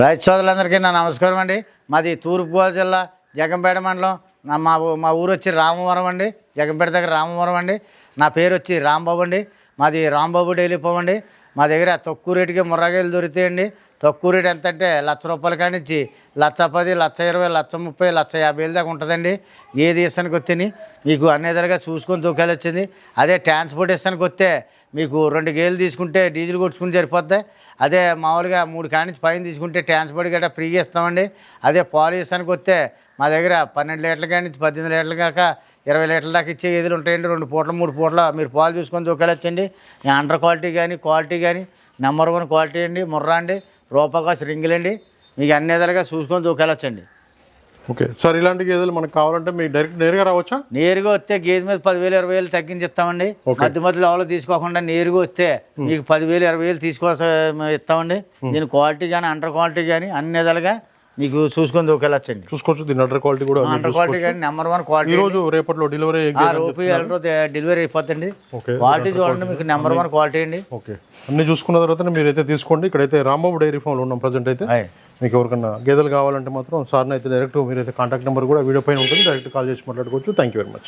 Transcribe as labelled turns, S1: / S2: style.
S1: రైతు సోదరులందరికీ నా నమస్కారం అండి. మాది తూర్పుగోదావరి జిల్లా జగంపేట మండలం. మా ఊరు వచ్చి రామవరం అండి. జగంపేట దగ్గర రామవరం అండి. నా పేరు వచ్చి రాంబాబు అండి. మాది రాంబాబు డైలీ ఫామ్ అండి. మా దగ్గర తక్కువ రేటుకి ముర్రాగేలు దొరుకుతాయండి. తక్కువ రేటు ఎంత అంటే ₹1,00,000 కానించి ₹1,10,000, ₹1,20,000, ₹1,30,000, ₹150,000 దాకా ఉంటుందండి. ఏ దేశానికి వస్తేని మీకు అన్ని విధాలుగా చూసుకొని తూకాలు వచ్చింది. అదే ట్రాన్స్పోర్టేషన్కి వస్తే మీకు 2 గేలు తీసుకుంటే డీజిల్ కొట్టుకుని సరిపోద్ది. అదే మామూలుగా 3 కానించి పైన తీసుకుంటే ట్రాన్స్పోర్ట్ గట్రా ఫ్రీగా ఇస్తామండి. అదే పాలు విషయానికి వస్తే మా దగ్గర 12 లీటర్ల కానించి 18 లీటర్ల కాక 20 లీటర్ల దాకా ఇచ్చే గేదెలు ఉంటాయండి. 2 పూటలు 3 పూటల మీరు పాలు చూసుకొని తూకాలొచ్చండి. అండర్ క్వాలిటీ కానీ నెంబర్ 1 క్వాలిటీ అండి. ముర్రా అండి, రూపాకాశ రింగులండి. మీకు అన్ని విధాలుగా చూసుకొని తూకాలొచ్చండి.
S2: ఓకే సార్, ఇలాంటి గేదెలు మనకు కావాలంటే మీకు నేరుగా రావచ్చా?
S1: నేరుగా వస్తే గేదె మీద 10,000, 20,000 తగ్గించి ఇస్తామండి. మధ్యలో ఎవరో తీసుకోకుండా నేరుగా వస్తే మీకు 10,000, 20,000 ఇస్తామండి. దీని క్వాలిటీ కానీ అండర్ క్వాలిటీ కానీ అన్ని విధాలుగా మీకు చూసుకొని దూకెళ్ళొచ్చండి.
S2: చూసుకోవచ్చు. దీని అండర్ క్వాలిటీ కూడా
S1: అండర్ క్వాలిటీ కానీ నెంబర్ 1 క్వాలిటీ.
S2: ఈ రోజు రేపట్లో డెలివరీ
S1: డెలివరీ అయిపోతుంది. క్వాలిటీ చూడండి, మీకు నెంబర్ 1 క్వాలిటీ అండి.
S2: ఓకే, అన్ని చూసుకున్న తర్వాత మీరైతే తీసుకోండి. ఇక్కడైతే రాంబాబు డైరీ ఫామ్లో ఉన్నాం ప్రజెంట్ అయితే. మీకు ఎవరికన్నా గేదెలు కావాలంటే మాత్రం సార్ని అయితే డైరెక్ట్ మీరైతే కాంటాక్ట్ నెంబర్ కూడా వీడియో పైన ఉంటుంది, డైరెక్ట్ కాల్ చేసి మాట్లాడుకోవచ్చు. Thank you very much.